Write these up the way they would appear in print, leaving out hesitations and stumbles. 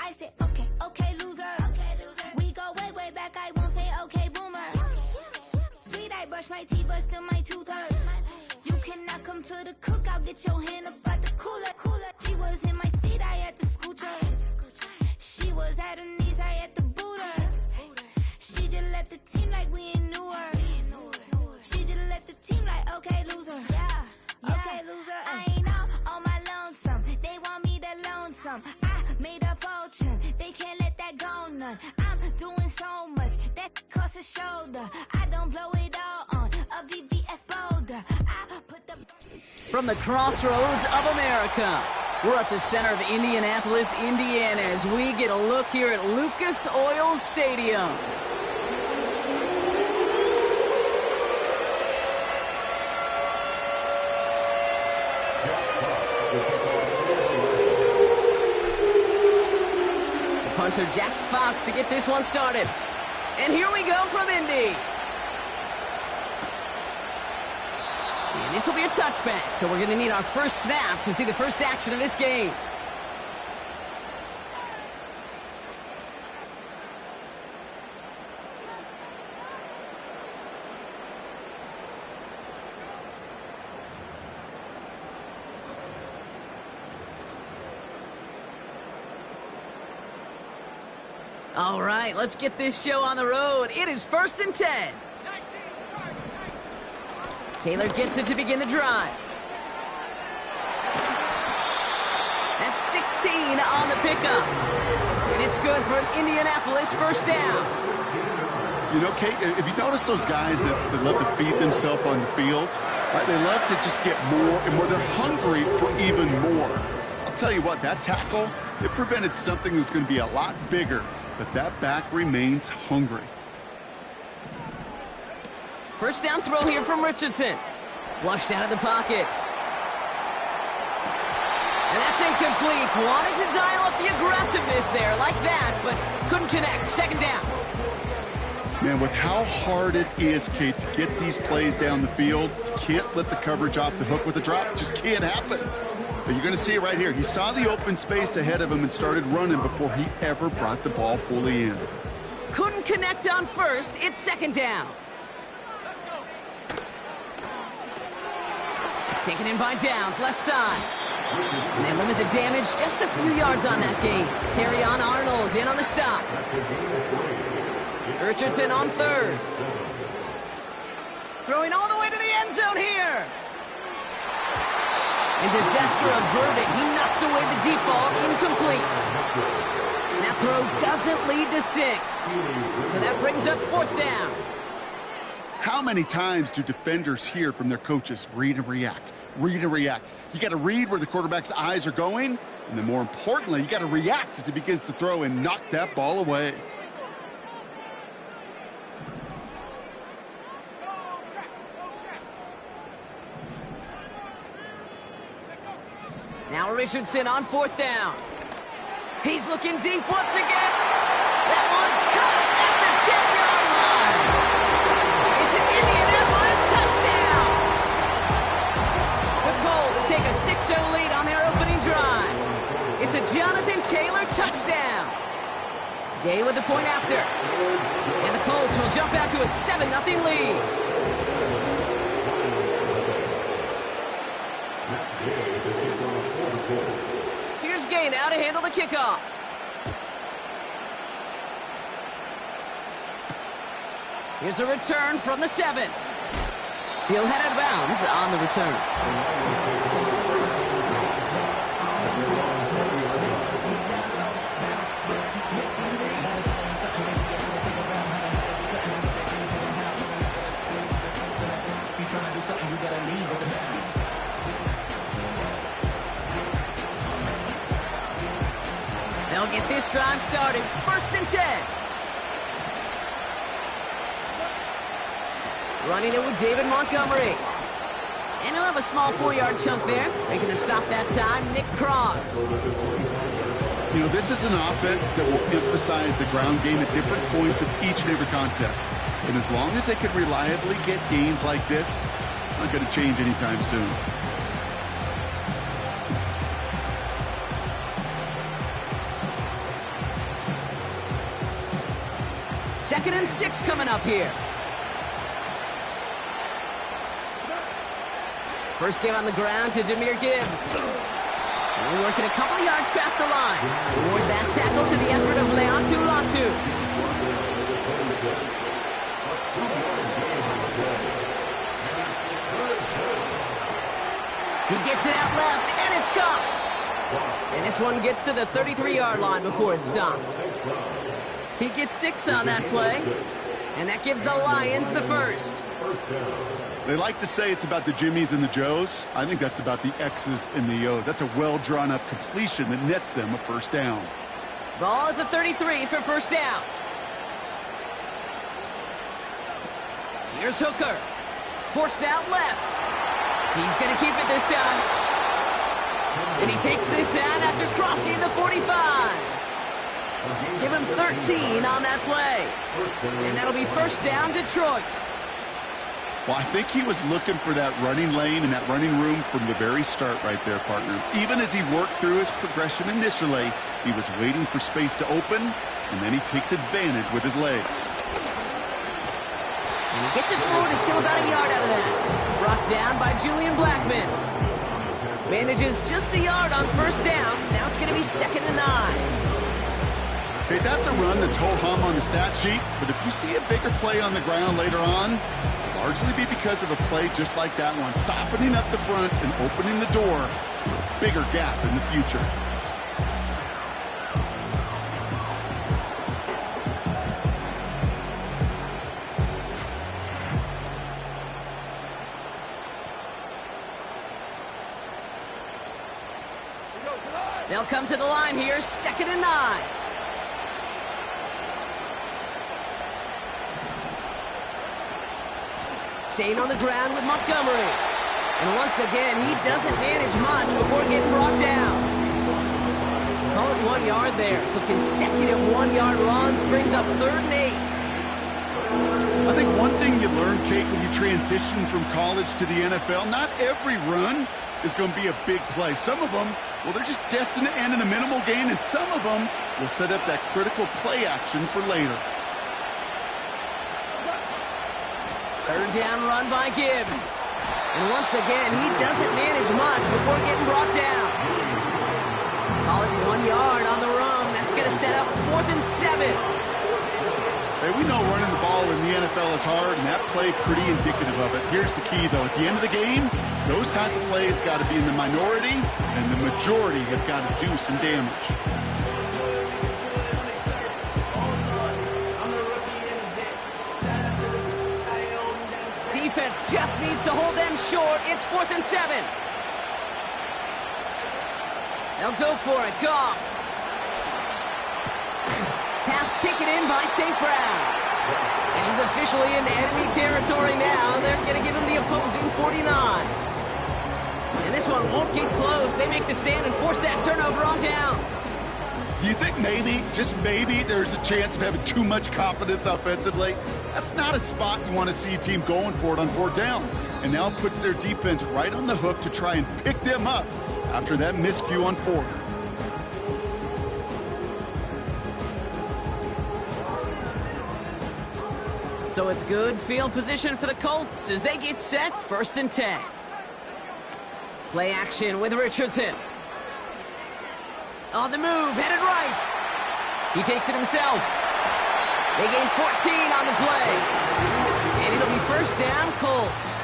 I said, okay, okay, loser. We go way, way back, I won't say okay, boomer. Sweet, I brush my teeth, but still my tooth hurt. You cannot come to the cookout, get your hand up at the cooler. She was in my seat, I had to scoot her. She was at her knees, I had to boot her. She just let the team like we ain't knew her. She just let the team like, okay, loser. Yeah, okay, loser. I ain't out on my lonesome. They want me to loan some. I made a fortune. They can't let that go none. I'm doing so much that costs a shoulder. I don't blow it all on a VVS boulder. I put the... From the crossroads of America, we're at the center of Indianapolis, Indiana, as we get a look here at Lucas Oil Stadium. The punter Jack Fox to get this one started. And here we go from Indy. And this will be a touchback, so we're going to need our first snap to see the first action of this game. All right, let's get this show on the road. It is 1st and 10. Taylor gets it to begin the drive. That's 16 on the pickup. And it's good for an Indianapolis first down. You know, Kate, if you notice those guys that love to feed themselves on the field, right, they love to just get more and more. They're hungry for even more. I'll tell you what, that tackle, it prevented something that's going to be a lot bigger. But that back remains hungry. First down throw here from Richardson. Flushed out of the pocket. And that's incomplete. Wanted to dial up the aggressiveness there like that, but couldn't connect. Second down. Man, with how hard it is, Kate, to get these plays down the field, you can't let the coverage off the hook with a drop. It just can't happen. But you're going to see it right here. He saw the open space ahead of him and started running before he ever brought the ball fully in. Couldn't connect on first. It's second down. Taken in by Downs, left side. And they limit the damage just a few yards on that game. Terrion Arnold in on the stop. Richardson on third. Throwing all the way to the end zone here. And disaster averted. He knocks away the deep ball, incomplete. That throw doesn't lead to 6. So that brings up 4th down. How many times do defenders hear from their coaches, read and react, read and react? You got to read where the quarterback's eyes are going, and then more importantly, you got to react as he begins to throw and knock that ball away. Now Richardson on 4th down. He's looking deep once again. That one's caught at the 10-yard line. It's an Indianapolis touchdown. The Colts take a 6-0 lead on their opening drive. It's a Jonathan Taylor touchdown. Gay with the point after. And the Colts will jump out to a 7-0 lead. Here's Gay now to handle the kickoff. Here's a return from the 7. He'll head out of bounds on the return. They'll get this drive started. 1st and 10. Running it with David Montgomery. And he'll have a small 4-yard chunk there. Making the stop that time, Nick Cross. You know, this is an offense that will emphasize the ground game at different points of each and every contest. And as long as they can reliably get gains like this, it's not going to change anytime soon. 2nd and 6 coming up here. First game on the ground to Jahmyr Gibbs. We're working a couple of yards past the line. Award that tackle to the effort of Leontu Latu. He gets it out left, and it's caught. And this one gets to the 33-yard line before it's stopped. He gets 6 on that play, and that gives the Lions the first. They like to say it's about the Jimmies and the Joes. I think that's about the X's and the O's. That's a well-drawn-up completion that nets them a first down. Ball at the 33 for first down. Here's Hooker. Forced out left. He's going to keep it this time. And he takes this down after crossing the 45. Give him 13 on that play. And that'll be first down, Detroit. Well, I think he was looking for that running lane and that running room from the very start right there, partner. Even as he worked through his progression initially, he was waiting for space to open, and then he takes advantage with his legs. And he gets it forward, is still about a yard out of that. Brought down by Julian Blackman. Manages just a yard on first down. Now it's going to be 2nd and 9. Okay, that's a run that's ho-hum on the stat sheet, but if you see a bigger play on the ground later on, largely be because of a play just like that one, softening up the front and opening the door for a bigger gap in the future. They'll come to the line here, 2nd and 9. Staying on the ground with Montgomery. And once again, he doesn't manage much before getting brought down. Call it 1 yard there. So consecutive 1-yard runs brings up 3rd and 8. I think one thing you learn, Kate, when you transition from college to the NFL, not every run is going to be a big play. Some of them, well, they're just destined to end in a minimal gain, and some of them will set up that critical play action for later. 3rd down run by Gibbs. And once again, he doesn't manage much before getting brought down. Call it 1 yard on the run. That's going to set up 4th and 7. Hey, we know running the ball in the NFL is hard, and that play pretty indicative of it. Here's the key, though. At the end of the game, those type of plays got to be in the minority, and the majority have got to do some damage. Defense just needs to hold them short. It's 4th and 7. They'll go for it. Goff. Pass taken in by St. Brown. And he's officially into enemy territory now. They're going to give him the opposing 49. And this one won't get close. They make the stand and force that turnover on downs. Do you think maybe, just maybe, there's a chance of having too much confidence offensively? That's not a spot you want to see a team going for it on 4th down. And now it puts their defense right on the hook to try and pick them up after that miscue on 4th. So it's good field position for the Colts as they get set, 1st and 10. Play action with Richardson. On the move, headed right. He takes it himself. They gain 14 on the play. And it'll be first down, Colts.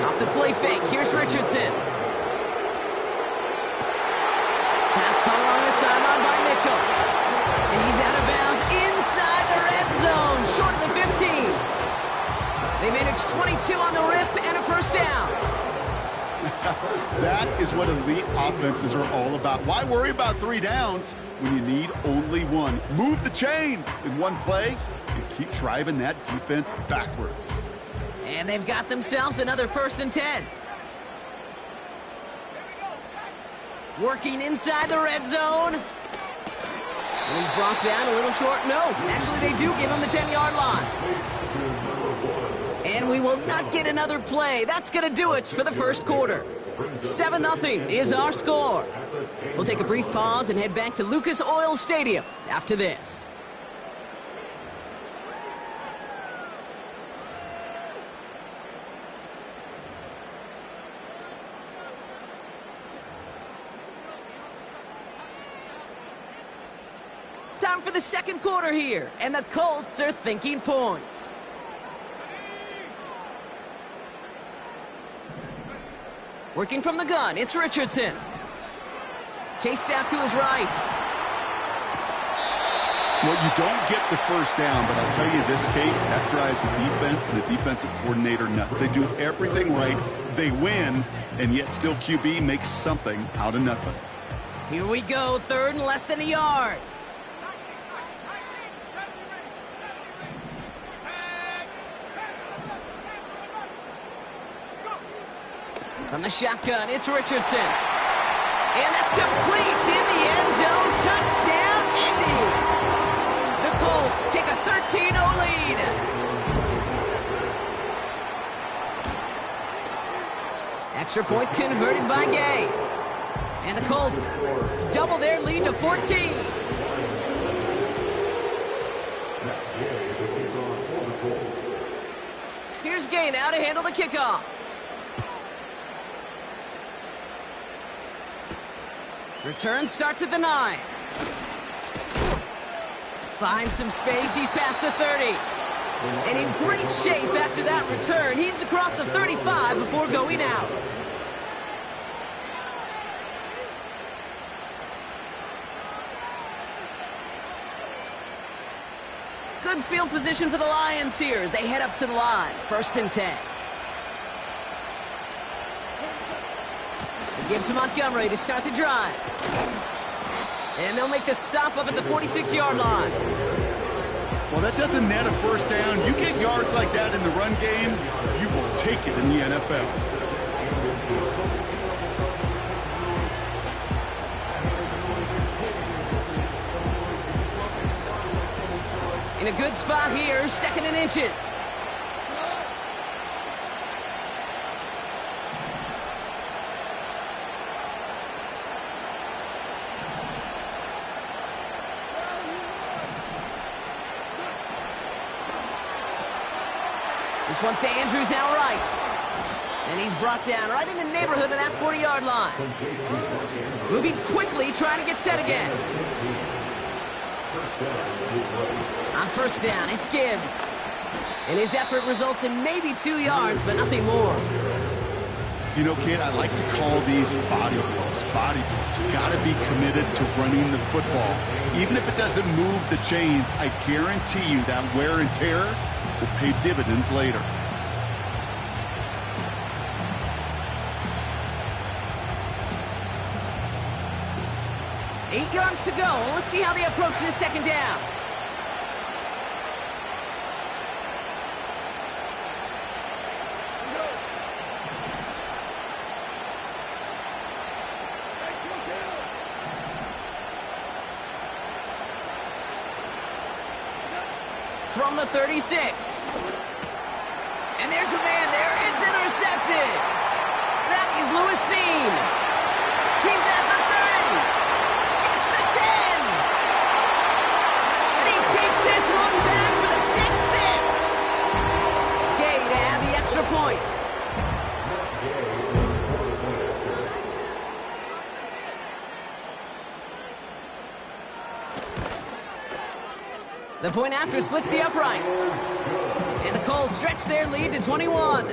Off the play fake, here's Richardson. Pass caught along the sideline by Mitchell. And he's out of bounds inside the red zone, short of the 15. They managed 22 on the rip and a first down. That is what elite offenses are all about. Why worry about 3 downs when you need only 1? Move the chains in one play and keep driving that defense backwards. And they've got themselves another 1st and 10. Working inside the red zone. And he's brought down a little short. No, actually they do give him the 10-yard line. And we will not get another play. That's going to do it for the first quarter. 7-0 is our score. We'll take a brief pause and head back to Lucas Oil Stadium after this. Time for the second quarter here, and the Colts are thinking points. Working from the gun, it's Richardson. Chased out to his right. Well, you don't get the first down, but I'll tell you this, Kate, that drives the defense and the defensive coordinator nuts. They do everything right, they win, and yet still QB makes something out of nothing. Here we go, third and less than a yard. From the shotgun, it's Richardson. And that's complete in the end zone. Touchdown, Indy. The Colts take a 13-0 lead. Extra point converted by Gay. And the Colts double their lead to 14. Here's Gay now to handle the kickoff. Return starts at the 9. Finds some space. He's past the 30. And in great shape after that return. He's across the 35 before going out. Good field position for the Lions here as they head up to the line. 1st and 10. Gives to Montgomery to start the drive. And they'll make the stop up at the 46-yard line. Well, that doesn't net a first down. You get yards like that in the run game, you will take it in the NFL. In a good spot here, 2nd and inches. This one's to Andrews outright. And he's brought down right in the neighborhood of that 40-yard line. Moving quickly, trying to get set again. On 1st down, it's Gibbs. And his effort results in maybe 2 yards, but nothing more. You know, kid, I like to call these body blows. Body blows. You got to be committed to running the football. Even if it doesn't move the chains, I guarantee you that wear and tear will pay dividends later. Eight yards to go. Let's see how they approach this 2nd down. From the 36. And there's a man there. It's intercepted. That is Lewis Seen. He's at the 30. Gets the 10. And he takes this one back for the pick 6. Gay to add the extra point. The point after splits the uprights. And the Colts stretch their lead to 21.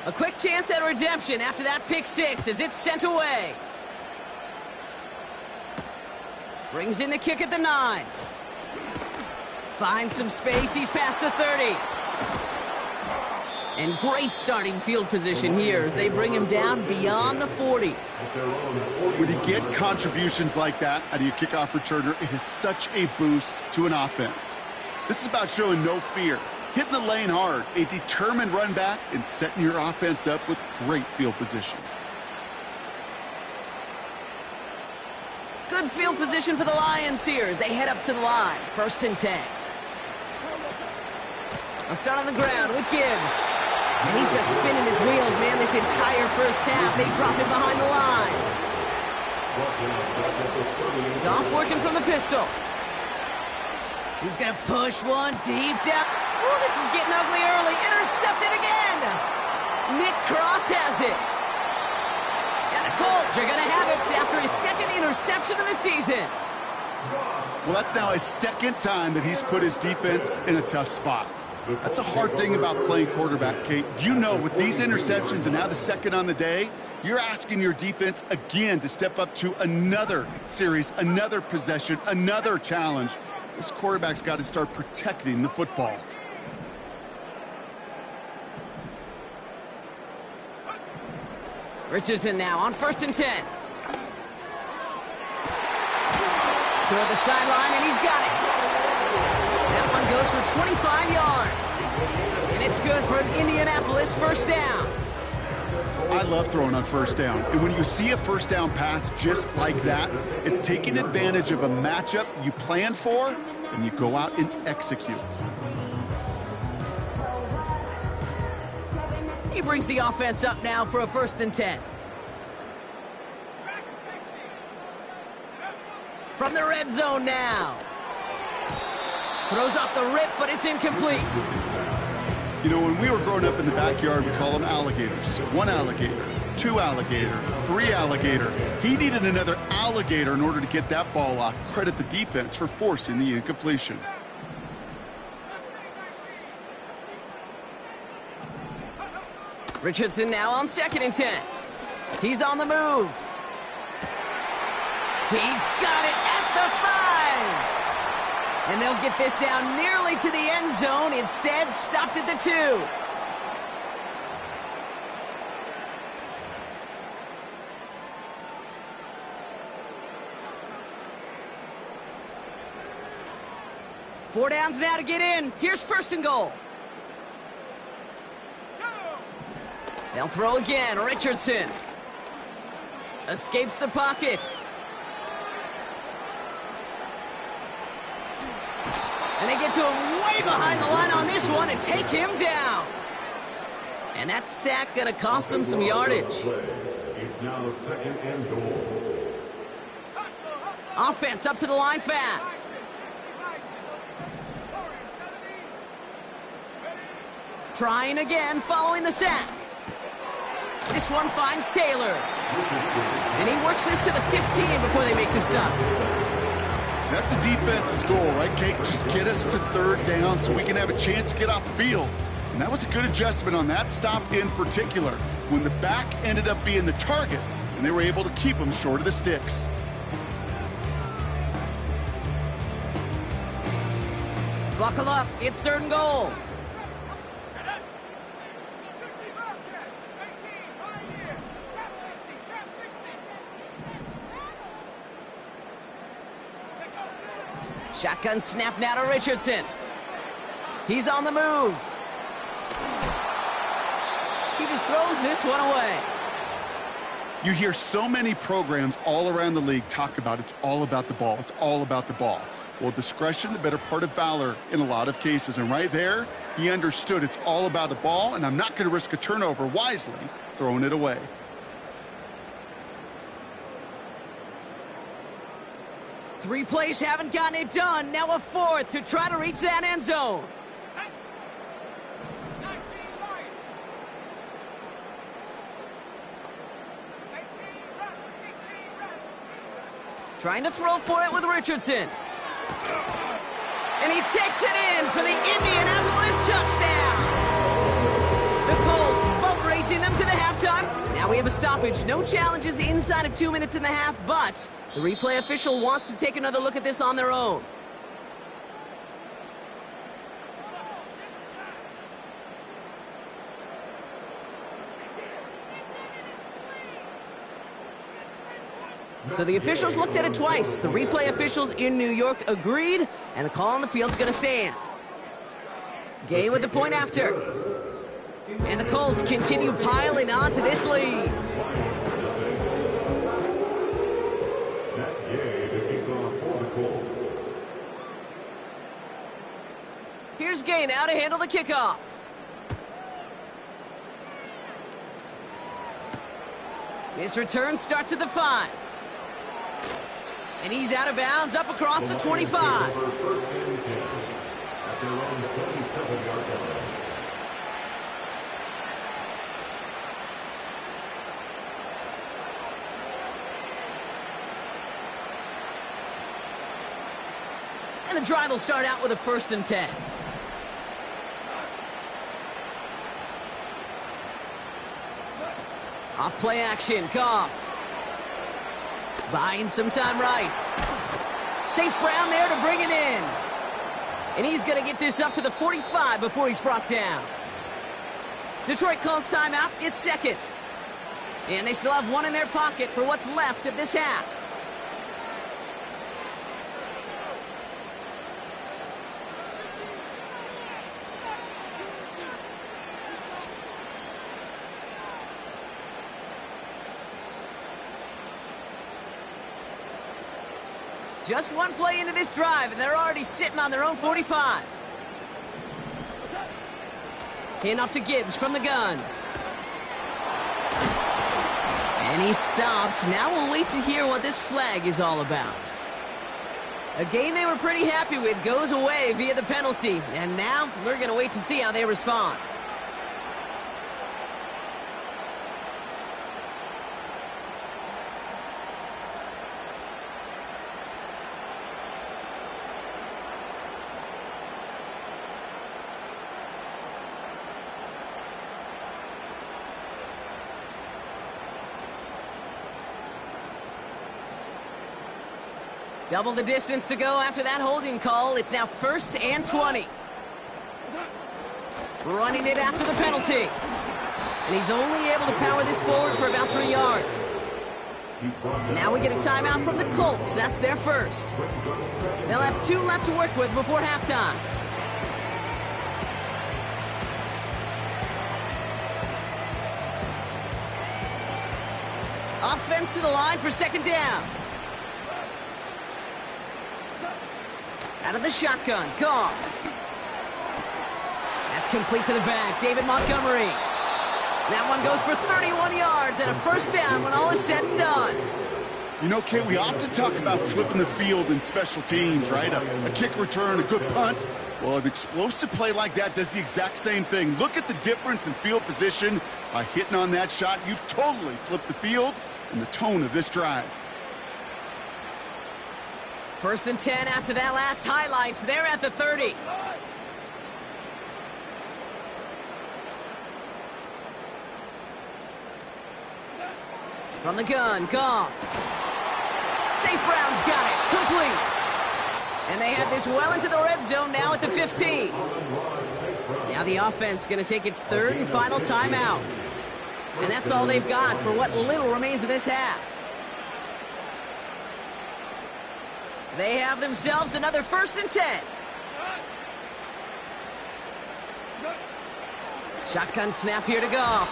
A quick chance at redemption after that pick 6 as it's sent away. Brings in the kick at the 9. Finds some space. He's past the 30. And great starting field position here as they bring him down beyond the 40. When you get contributions like that out of your kickoff returner, it is such a boost to an offense. This is about showing no fear, hitting the lane hard, a determined run back, and setting your offense up with great field position. Good field position for the Lions here as they head up to the line. 1st and 10. I'll start on the ground with Gibbs. And he's just spinning his wheels, man, this entire first half. They drop him behind the line. Goff working from the pistol. He's going to push one deep down. Oh, this is getting ugly early. Intercepted again. Nick Cross has it. And the Colts are going to have it after his second interception of the season. Well, that's now his second time that he's put his defense in a tough spot. That's a hard thing about playing quarterback, Kate. You know, with these interceptions and now the second on the day, you're asking your defense again to step up to another series, another possession, another challenge. This quarterback's got to start protecting the football. Richardson now on 1st and 10. Toward the sideline, and he's got it. That one goes for 25 yards. And it's good for an Indianapolis first down. I love throwing on first down. And when you see a first down pass just like that, it's taking advantage of a matchup you plan for, and you go out and execute. He brings the offense up now for a 1st and 10. From the red zone now. Throws off the rip, but it's incomplete. You know, when we were growing up in the backyard, we call them alligators. 1 alligator, 2 alligator, 3 alligator. He needed another alligator in order to get that ball off. Credit the defense for forcing the incompletion. Richardson now on 2nd and 10. He's on the move. He's got it at the 5. And they'll get this down nearly to the end zone. Instead, stopped at the 2. Four downs now to get in. Here's 1st and goal. They'll throw again. Richardson escapes the pocket. And they get to him way behind the line on this one and take him down. And that sack going to cost them some yardage. It's now 2nd and goal. Offense up to the line fast. Trying again following the sack. This one finds Taylor. And he works this to the 15 before they make the stop. That's a defense's goal, right, Kate? Just get us to 3rd down so we can have a chance to get off the field. And that was a good adjustment on that stop in particular, when the back ended up being the target, and they were able to keep him short of the sticks. Buckle up. It's 3rd and goal. Shotgun snap now to Richardson. He's on the move. He just throws this one away. You hear so many programs all around the league talk about it's all about the ball. It's all about the ball. Well, discretion, the better part of valor in a lot of cases. And right there, he understood it's all about the ball, and I'm not going to risk a turnover wisely, throwing it away. Three plays haven't gotten it done. Now a 4th to try to reach that end zone. Trying to throw for it with Richardson. And he takes it in for the Indianapolis touchdown. The Colts boat racing them to the halftime. Now we have a stoppage. No challenges inside of 2 minutes and a half, but the replay official wants to take another look at this on their own. So the officials looked at it twice. The replay officials in New York agreed, and the call on the field's going to stand. Gay with the point after. And the Colts continue piling on to this lead. here's Gay now to handle the kickoff. This return starts at the 5. And he's out of bounds up across the 25. First and 10 at their own 27-yard line. And the drive will start out with a 1st and 10. Off play action, Kfav. Buying some time right. St. Brown there to bring it in. And he's going to get this up to the 45 before he's brought down. Detroit calls timeout. It's 2nd. And they still have one in their pocket for what's left of this half. Just one play into this drive, and they're already sitting on their own 45. Handoff to Gibbs from the gun. And he's stopped. Now we'll wait to hear what this flag is all about. A game they were pretty happy with goes away via the penalty. And now we're going to wait to see how they respond. Double the distance to go after that holding call. It's now 1st and 20. Running it after the penalty. And he's only able to power this forward for about 3 yards. Now we get a timeout from the Colts. That's their first. They'll have 2 left to work with before halftime. Offense to the line for 2nd down. Out of the shotgun, Kfav. That's complete to the back, David Montgomery. That one goes for 31 yards and a 1st down when all is said and done. You know, Kate, we often talk about flipping the field in special teams, right? A kick return, a good punt. Well, an explosive play like that does the exact same thing. Look at the difference in field position. By hitting on that shot, you've totally flipped the field and the tone of this drive. 1st and 10 after that last highlights. They're at the 30. From the gun, Kfav. St. Brown's got it. Complete. And they have this well into the red zone now at the 15. Now the offense going to take its 3rd and final timeout. And that's all they've got for what little remains of this half. They have themselves another 1st and 10. Shotgun snap here to go.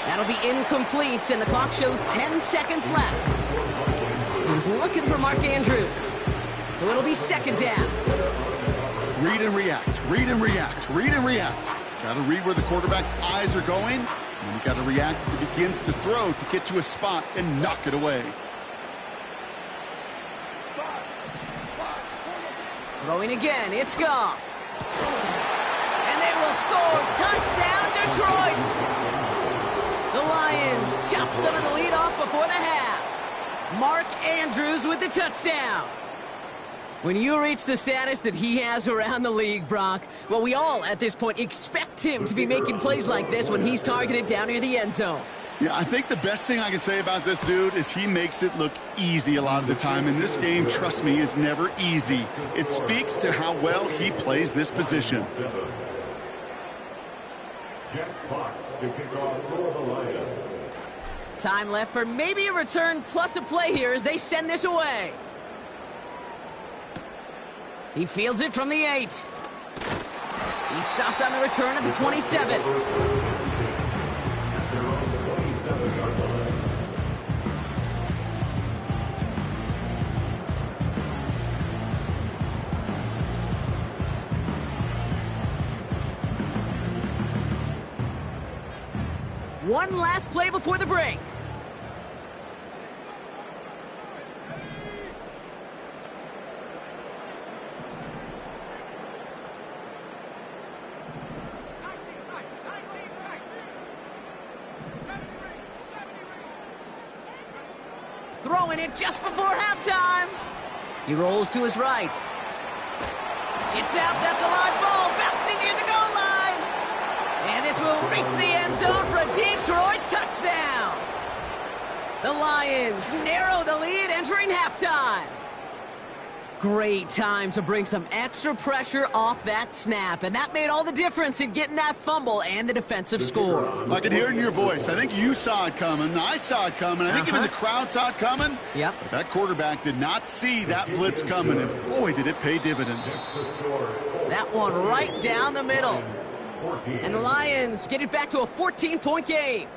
That'll be incomplete, and the clock shows 10 seconds left. He was looking for Mark Andrews. So it'll be 2nd down. Read and react, read and react, read and react. Got to read where the quarterback's eyes are going, and you got to react as he begins to throw to get to a spot and knock it away. Throwing again, it's Kfav. And they will score. Touchdown, Detroit! The Lions chop some of the lead off before the half. Mark Andrews with the touchdown. When you reach the status that he has around the league, Brock, well, we all at this point expect him to be making plays like this when he's targeted down near the end zone. Yeah, I think the best thing I can say about this dude is he makes it look easy a lot of the time. And this game, trust me, is never easy. It speaks to how well he plays this position. Jack Fox to kick off for the Lions. Time left for maybe a return plus a play here as they send this away. He fields it from the 8. He stopped on the return at the 27. One last play before the break. Throwing it just before halftime. He rolls to his right. It's out. That's a live ball bouncing near the goal line. And this will reach the end zone for a Detroit touchdown. The Lions narrow the lead entering halftime. Great time to bring some extra pressure off that snap, and that made all the difference in getting that fumble and the defensive score. I can hear it in your voice. I think you saw it coming. I saw it coming. I think even the crowd saw it coming. Yep. But that quarterback did not see that blitz coming, and boy, did it pay dividends. That one right down the middle. And the Lions get it back to a 14-point game.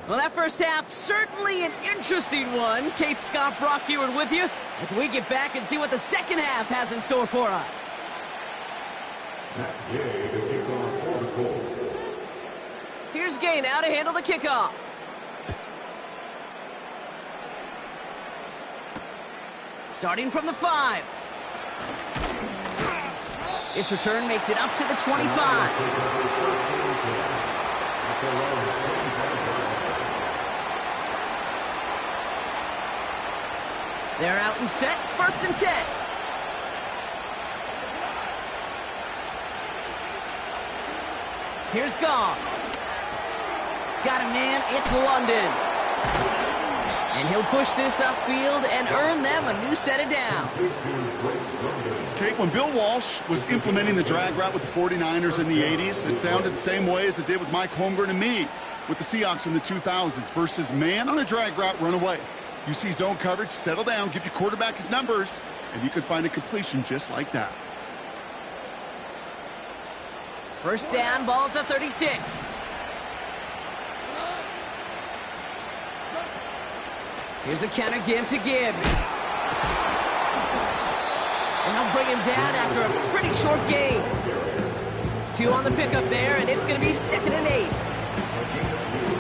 Well, that first half, certainly an interesting one. Kate, Scott, Brock Heward with you as we get back and see what the second half has in store for us. Here's Gay now to handle the kickoff. Starting from the 5. This return makes it up to the 25. They're out and set, 1st and 10. Here's Goff. Got a man, it's London. And he'll push this upfield and earn them a new set of downs. Kate, when Bill Walsh was implementing the drag route with the 49ers in the 80s, it sounded the same way as it did with Mike Holmgren and me with the Seahawks in the 2000s versus man on a drag route, run away. You see zone coverage, settle down, give your quarterback his numbers, and you can find a completion just like that. First down, ball at the 36. Here's a counter give to Gibbs. And they'll bring him down after a pretty short gain. 2 on the pickup there, and it's going to be 2nd and 8.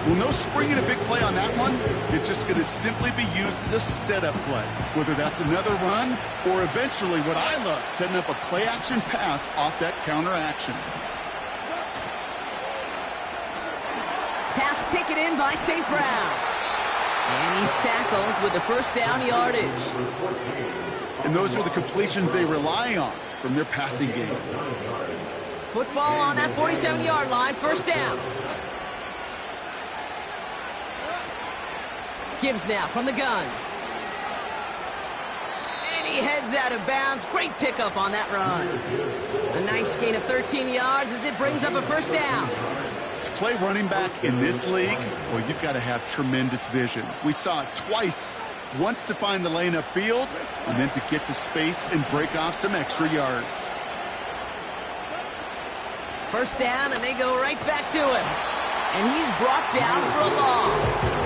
Well, no springing a big play on that one. It's just going to simply be used as a setup play, whether that's another run or eventually what I love, setting up a play-action pass off that counter action. Pass taken in by St. Brown. And he's tackled with the first down yardage. And those are the completions they rely on from their passing game. Football on that 47-yard line, 1st down. Gibbs now from the gun. And he heads out of bounds. Great pickup on that run. A nice gain of 13 yards as it brings up a 1st down. To play running back in this league, well, you've got to have tremendous vision. We saw it twice. Once to find the lane upfield, and then to get to space and break off some extra yards. 1st down, and they go right back to him. And he's brought down for a loss.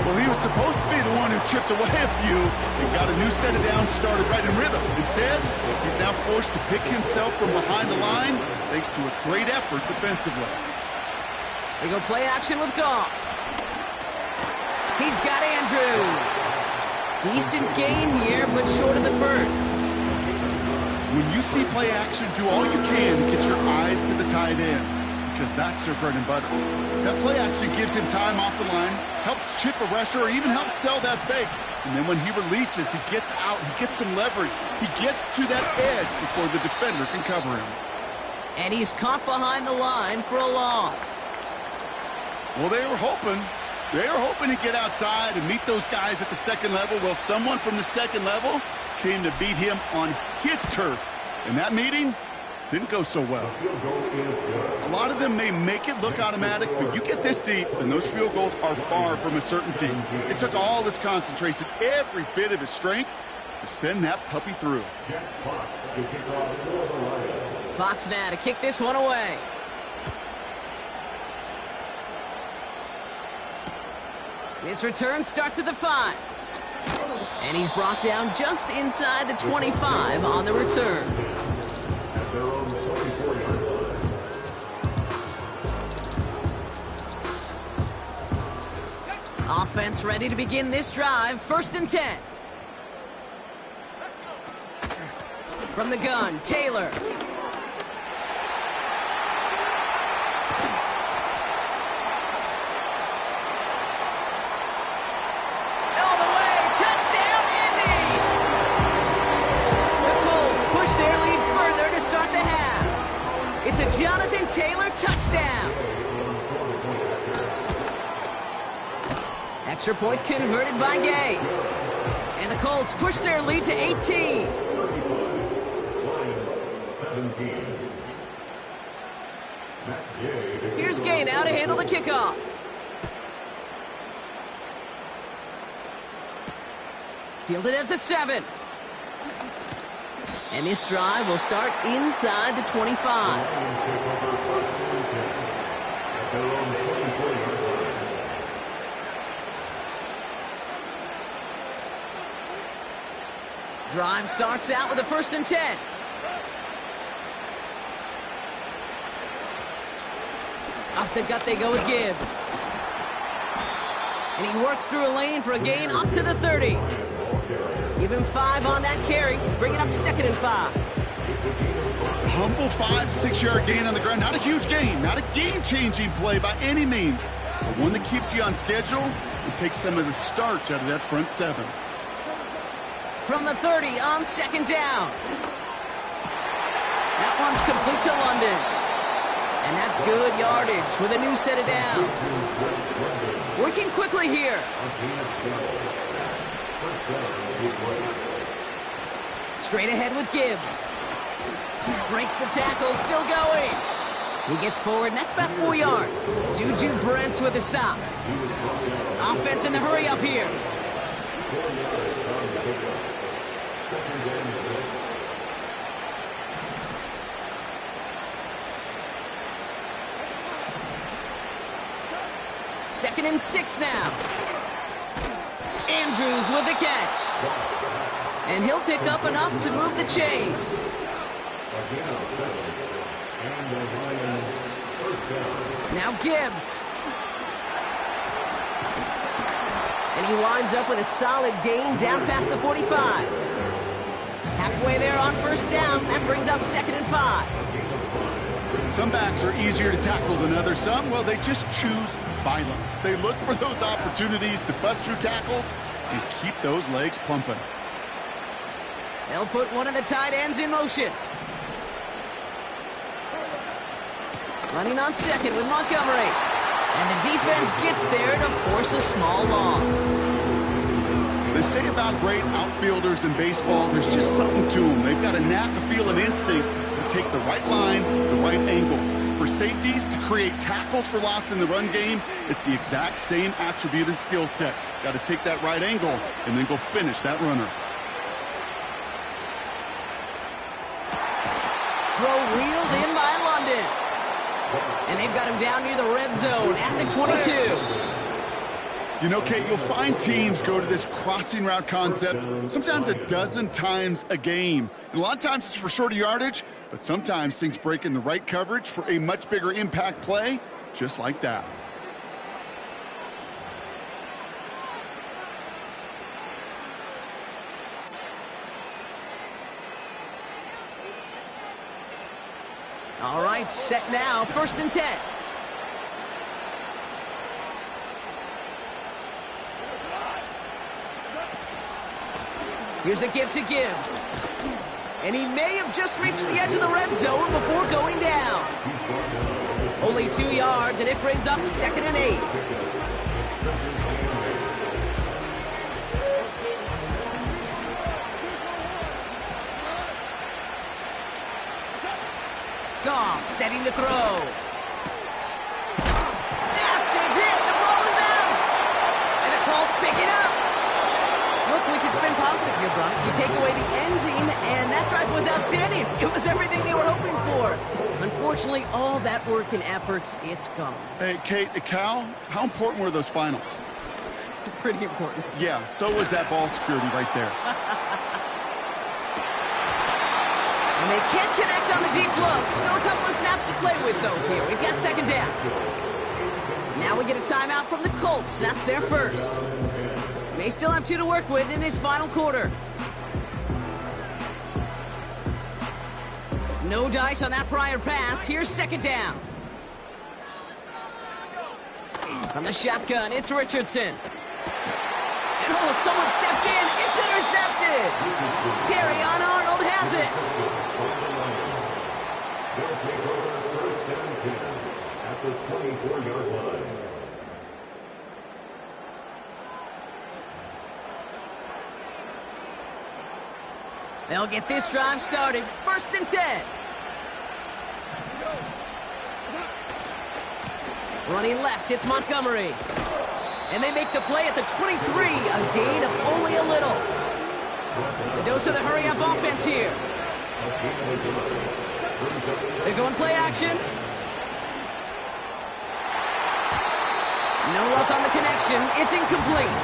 Well, he was supposed to be the one who chipped away a few and got a new set of downs started right in rhythm. Instead, he's now forced to pick himself from behind the line thanks to a great effort defensively. They go play action with Goff. He's got Andrews. Decent gain here, but short of the 1st. When you see play action, do all you can to get your eyes to the tight end, because that's their bread and butter. That play action gives him time off the line, helps chip a rusher, or even helps sell that fake. And then when he releases, he gets out, he gets some leverage. He gets to that edge before the defender can cover him. And he's caught behind the line for a loss. Well, they were hoping to get outside and meet those guys at the 2nd level. Well, someone from the 2nd level came to beat him on his turf. And that meeting, Didn't go so well. A lot of them may make it look automatic, but you get this deep, and those field goals are far from a certainty. It took all his concentration, every bit of his strength, to send that puppy through. Fox now to kick this one away. This return starts at the 5. And he's brought down just inside the 25 on the return. Offense ready to begin this drive. 1st and 10. From the gun, Taylor. All the way, touchdown, Indy! The Colts push their lead further to start the half. It's a Jonathan Taylor touchdown. Extra point converted by Gay. And the Colts push their lead to 18. Here's Gay now to handle the kickoff. Fielded at the 7. And this drive will start inside the 25. Drive starts out with a 1st and 10. Off the gut they go with Gibbs. And he works through a lane for a gain up to the 30. Give him 5 on that carry. Bring it up 2nd and 5. Humble 5-6 yard gain on the ground. Not a huge gain. Not a game-changing play by any means. But one that keeps you on schedule and takes some of the starch out of that front 7. From the 30 on 2nd down. That one's complete to London. And that's good yardage with a new set of downs. Working quickly here. Straight ahead with Gibbs. Breaks the tackle, still going. He gets forward, and that's about 4 yards. Juju Brents with a stop. Offense in the hurry up here. Second and 6 now. Andrews with the catch. And he'll pick up enough to move the chains. Now Gibbs. And he winds up with a solid gain down past the 45. Halfway there on 1st down. That brings up 2nd and 5. Some backs are easier to tackle than others. Some, well, they just choose violence. They look for those opportunities to bust through tackles and keep those legs pumping. They'll put one of the tight ends in motion. Running on 2nd with Montgomery. And the defense gets there to force a small loss. They say about great outfielders in baseball, there's just something to them. They've got a knack, a feel, an instinct to take the right line, the right angle. For safeties to create tackles for loss in the run game, it's the exact same attribute and skill set. Got to take that right angle and then go finish that runner. Throw reeled in by London. And they've got him down near the red zone at the 22. You know, Kate, you'll find teams go to this crossing route concept sometimes a dozen times a game. And a lot of times it's for shorter yardage, but sometimes things break in the right coverage for a much bigger impact play, just like that. All right, set now, 1st and 10. Here's a give to Gibbs. And he may have just reached the edge of the red zone before going down. Only 2 yards, and it brings up 2nd and 8. Kfav setting to throw. Massive hit. The ball is out. And the Colts pick it up. Look, we can spin positive here, Brock. You take away the ending, and that drive was outstanding. It was everything they were hoping for. Unfortunately, all that work and efforts, it's gone. Hey, Kate, Cal, how important were those finals? Pretty important. Yeah, so was that ball security right there. And they can't connect on the deep look. Still a couple of snaps to play with, though, here. We've got second down. Now we get a timeout from the Colts. That's their first. May still have 2 to work with in this final quarter. No dice on that prior pass. Here's second down. From the shotgun, it's Richardson. And oh, someone stepped in. It's intercepted. Terry on Arnold has it. They'll take over first and 10 at the 24-yard line. They'll get this drive started. First and 10. Running left, it's Montgomery. And they make the play at the 23, a gain of only a little. The dose of the hurry-up offense here. They're going play action. No luck on the connection. It's incomplete.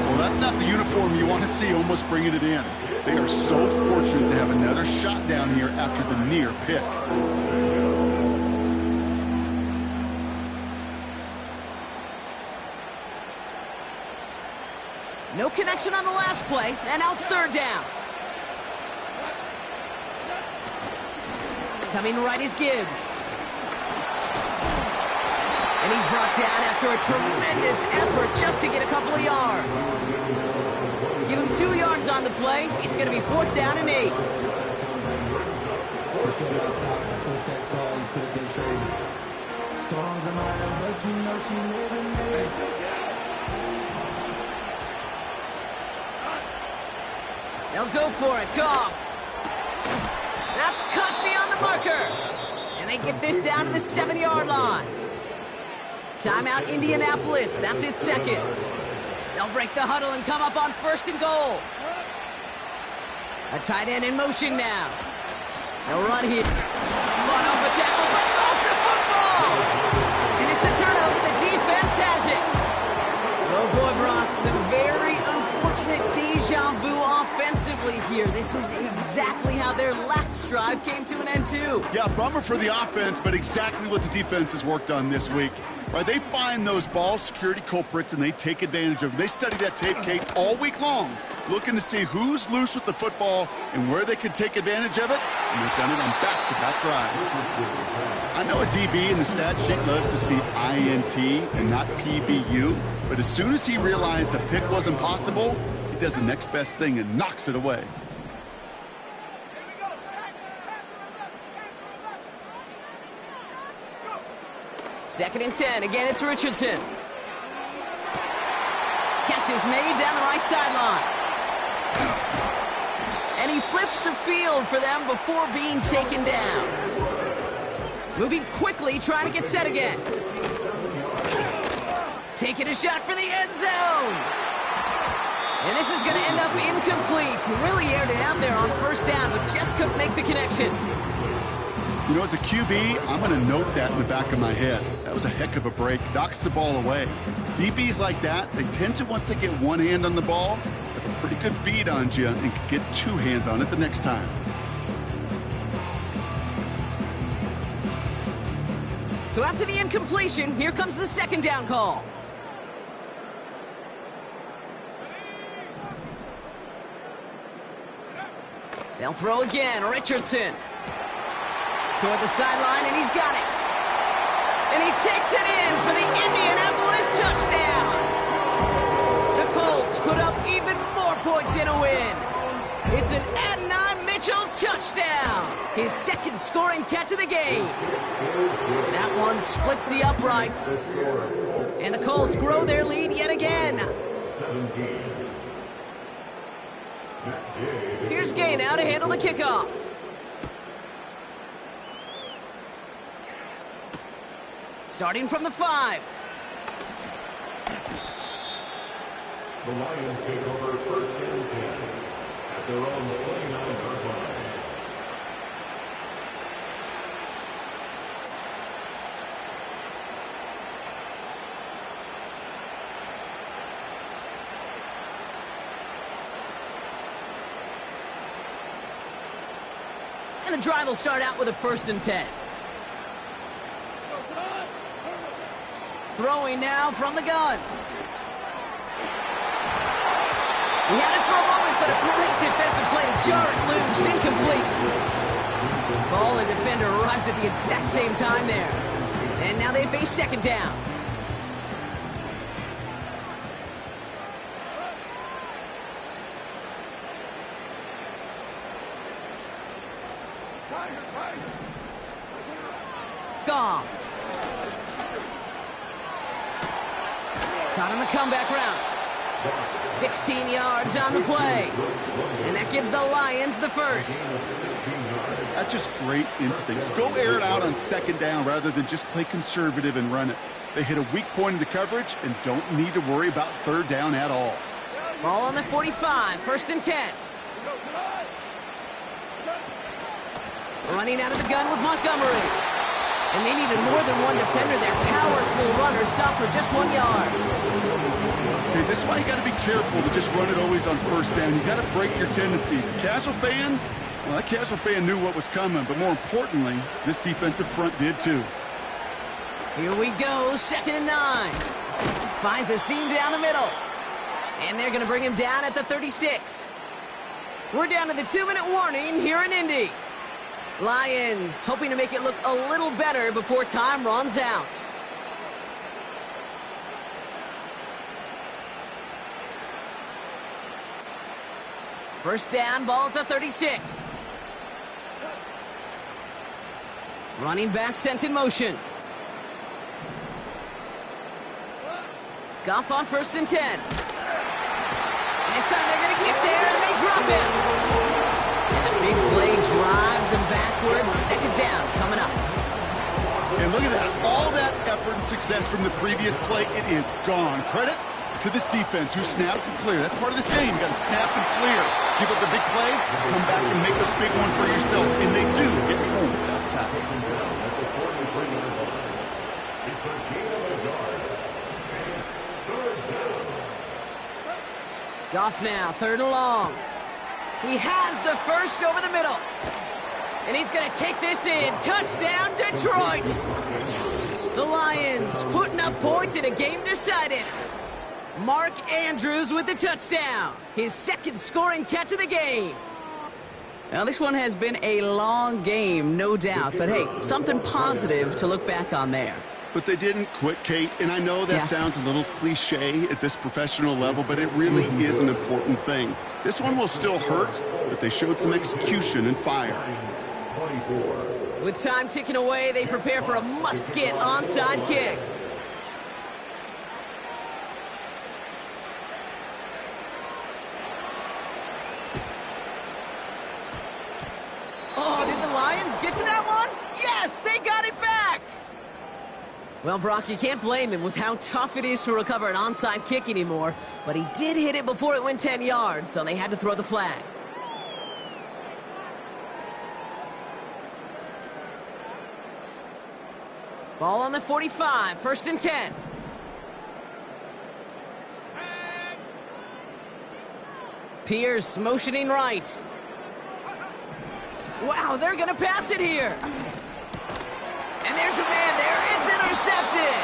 Well, that's not the uniform you want to see almost bringing it in. They are so fortunate to have another shot down here after the near pick. No connection on the last play, and now it's third down. Coming right is Gibbs. And he's brought down after a tremendous effort just to get a couple of yards. Give him 2 yards on the play. It's going to be fourth down and 8. They'll go for it. Kfav. That's cut beyond the marker. And they get this down to the 7-yard line. Timeout Indianapolis. That's its second. They'll break the huddle and come up on first and goal. A tight end in motion now. They'll run here. Fought off a tackle, but he lost the football. And it's a turnover. The defense has it. Oh boy, Brock, some very unfortunate deja vu offensively here. This is exactly how their last drive came to an end too. Yeah, bummer for the offense, but exactly what the defense has worked on this week. Right, they find those ball security culprits and they take advantage of them. They study that tape, Kate, all week long, looking to see who's loose with the football and where they can take advantage of it. And they've done it on back-to-back drives. I know a DB in the stat sheet loves to see INT and not PBU, but as soon as he realized a pick wasn't possible, he does the next best thing and knocks it away. Second and 10. Again, it's Richardson. Catch is made down the right sideline. And he flips the field for them before being taken down. Moving quickly, trying to get set again. Taking a shot for the end zone. And this is going to end up incomplete. He really aired it out there on first down, but just couldn't make the connection. You know, as a QB, I'm going to note that in the back of my head. That was a heck of a break. Knocks the ball away. DBs like that, they tend to, once they get one hand on the ball, have a pretty good beat on you and can get 2 hands on it the next time. So after the incompletion, here comes the second down call. They'll throw again. Richardson. Toward the sideline, and he's got it. And he takes it in for the Indianapolis touchdown. The Colts put up even more points in a win. It's an Adonai Mitchell touchdown. His second scoring catch of the game. That one splits the uprights. And the Colts grow their lead yet again. 17. Here's Gay now to handle the kickoff. Starting from the 5. The Lions take over first and 10 at their own 29-yard line. And the drive will start out with a 1st and 10. Throwing now from the gun. He had it for a moment, but a great defensive play to jar it loose. Incomplete. Ball and defender arrived at the exact same time there. And now they face 2nd down. Kfav. Caught on the comeback route. 16 yards on the play. And that gives the Lions the 1st. That's just great instincts. Go air it out on 2nd down rather than just play conservative and run it. They hit a weak point in the coverage and don't need to worry about 3rd down at all. Ball on the 45, 1st and 10. Running out of the gun with Montgomery. And they needed more than one defender there. Powerful runner stopped for just 1 yard. Okay, this is why you got to be careful to just run it always on 1st down. You got to break your tendencies. Casual fan, well, that casual fan knew what was coming, but more importantly, this defensive front did too. Here we go, 2nd and 9. Finds a seam down the middle. And they're going to bring him down at the 36. We're down to the 2-minute warning here in Indy. Lions hoping to make it look a little better before time runs out. First down, ball at the 36. Running back sent in motion. Goff on 1st and 10. And this time they're going to get there, and they drop him. And the big play drives them backwards. 2nd down coming up. And look at that. All that effort and success from the previous play, it is gone. Credit to this defense who snapped and clear. That's part of this game. You got to snap and clear. Give up the big play, come back and make a big one for yourself. And they do get home outside. Goff now, 3rd and long. He has the 1st over the middle. And he's going to take this in. Touchdown, Detroit! The Lions putting up points in a game decided. Mark Andrews with the touchdown. His 2nd scoring catch of the game. Now, this one has been a long game, no doubt. But, hey, something positive to look back on there. But they didn't quit, Kate, and I know that sounds a little cliche at this professional level, but it really is an important thing. This one will still hurt, but they showed some execution and fire. With time ticking away, they prepare for a must-get onside kick. Oh, did the Lions get to that one? Yes, they got it back! Well, Brock, you can't blame him with how tough it is to recover an onside kick anymore, but he did hit it before it went 10 yards, so they had to throw the flag. Ball on the 45, 1st and 10. Pierce motioning right. Wow, they're going to pass it here. And there's a man there. It's intercepted.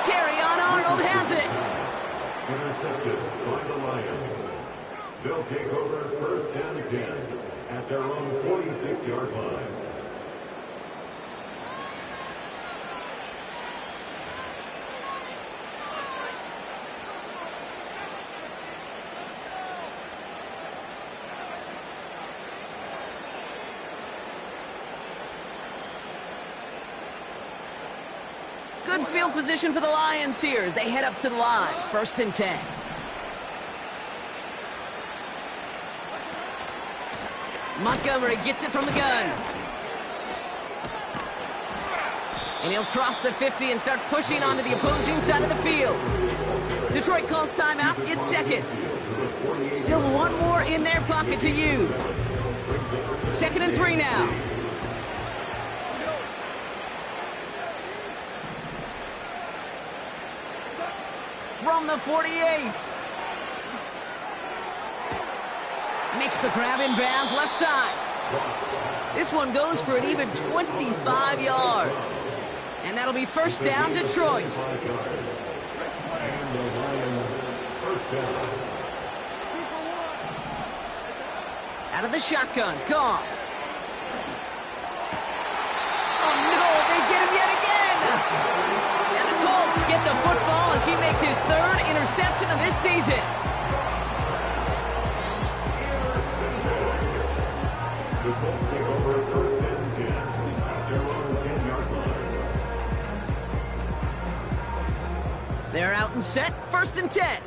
Terrion Arnold has it. Intercepted by the Lions. They'll take over 1st and 10 at their own 46-yard line. Good field position for the Lions here as they head up to the line. 1st and 10. Montgomery gets it from the gun. And he'll cross the 50 and start pushing onto the opposing side of the field. Detroit calls timeout. It's second. Still one more in their pocket to use. 2nd and 3 now. From the 48. Makes the grab in bounds left side. This one goes for an even 25 yards. And that'll be first down, Detroit. And the Lions first down. Out of the shotgun, Kfav. Oh no, they get him yet again! And the Colts get the football as he makes his 3rd interception of this season. The Colts take over first and 10 at their own 10-yard line. They're out and set, 1st and 10.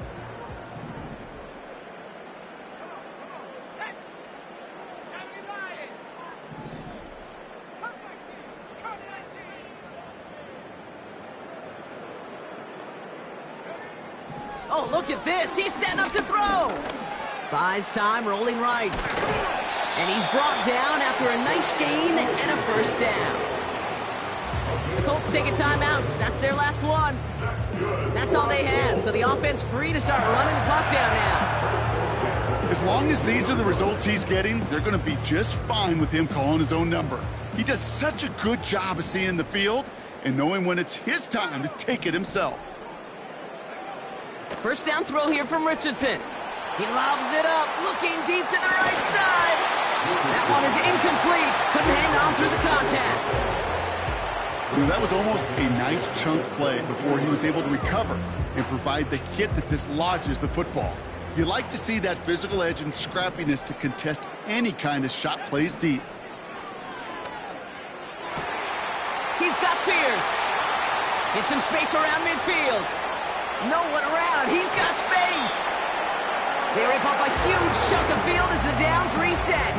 Oh, look at this. He's setting up to throw. Buys time, rolling right. And he's brought down after a nice gain and a first down. The Colts take a timeout. That's their last one. That's all they had, so the offense free to start running the clock down now. As long as these are the results he's getting, they're going to be just fine with him calling his own number. He does such a good job of seeing the field and knowing when it's his time to take it himself. First down throw here from Richardson. He lobs it up, looking deep to the right side. That one is incomplete. Couldn't hang on through the contact. You know, that was almost a nice chunk play before he was able to recover and provide the hit that dislodges the football. You like to see that physical edge and scrappiness to contest any kind of shot plays deep. He's got Pierce. Get some space around midfield. No one around. He's got space. They rip off a huge chunk of field as the downs reset.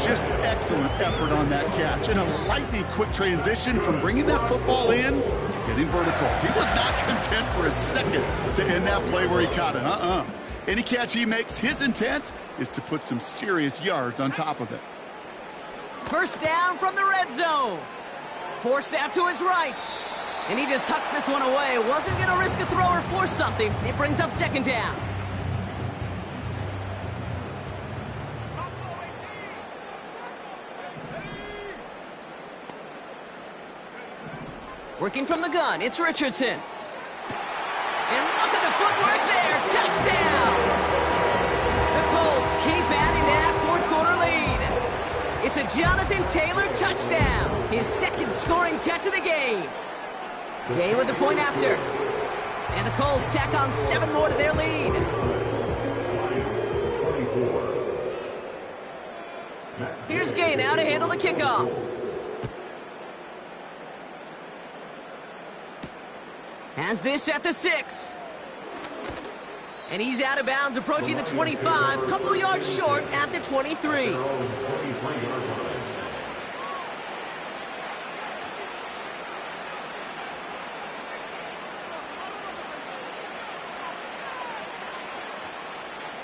Just excellent effort on that catch and a lightning quick transition from bringing that football in to getting vertical. He was not content for a second to end that play where he caught it. Any catch he makes, his intent is to put some serious yards on top of it. First down from the red zone. Forced out to his right. And he just hucks this one away. Wasn't going to risk a throw or force something. It brings up 2nd down. Working from the gun, it's Richardson. And look at the footwork there. Touchdown! The Colts keep adding to that 4th quarter lead. It's a Jonathan Taylor touchdown. His 2nd scoring catch of the game. Gay with the point after. And the Colts tack on 7 more to their lead. Here's Gay now to handle the kickoff. Has this at the 6. And he's out of bounds, approaching the 25. Couple yards short at the 23.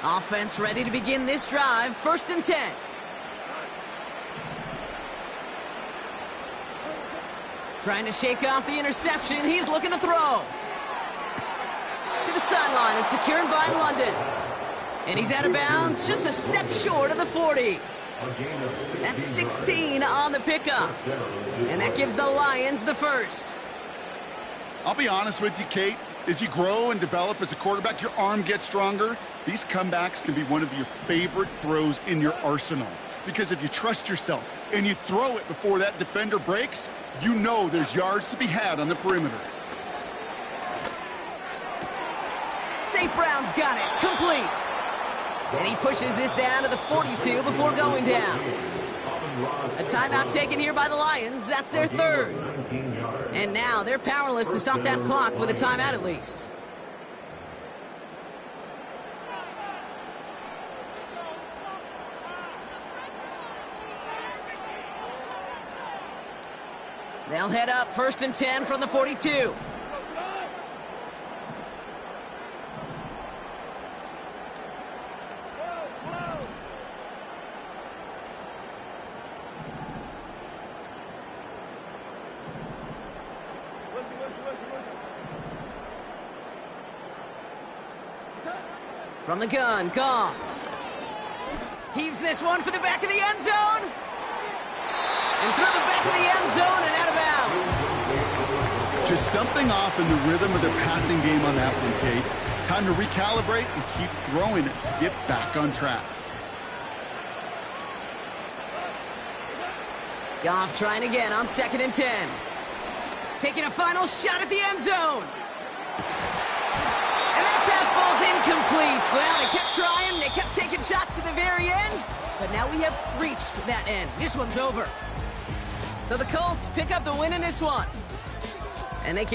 Offense ready to begin this drive. 1st and 10. Trying to shake off the interception. He's looking to throw. To the sideline and secured by London. And he's out of bounds, just a step short of the 40. That's 16 on the pickup. And that gives the Lions the 1st. I'll be honest with you, Kate. As you grow and develop as a quarterback, your arm gets stronger. These comebacks can be one of your favorite throws in your arsenal. Because if you trust yourself and you throw it before that defender breaks, you know there's yards to be had on the perimeter. St. Brown's got it. Complete. And he pushes this down to the 42 before going down. A timeout taken here by the Lions. That's their 3rd. And now they're powerless to stop that clock with a timeout at least. They'll head up 1st and 10 from the 42. From the gun, Kfav. Heaves this one for the back of the end zone. And through the back of the end zone and out of bounds. Just something off in the rhythm of their passing game on that one, Kate. Time to recalibrate and keep throwing it to get back on track. Goff trying again on 2nd and 10. Taking a final shot at the end zone. And that pass falls incomplete. Well, they kept trying. They kept taking shots to the very end. But now we have reached that end. This one's over. So the Colts pick up the win in this one. And they can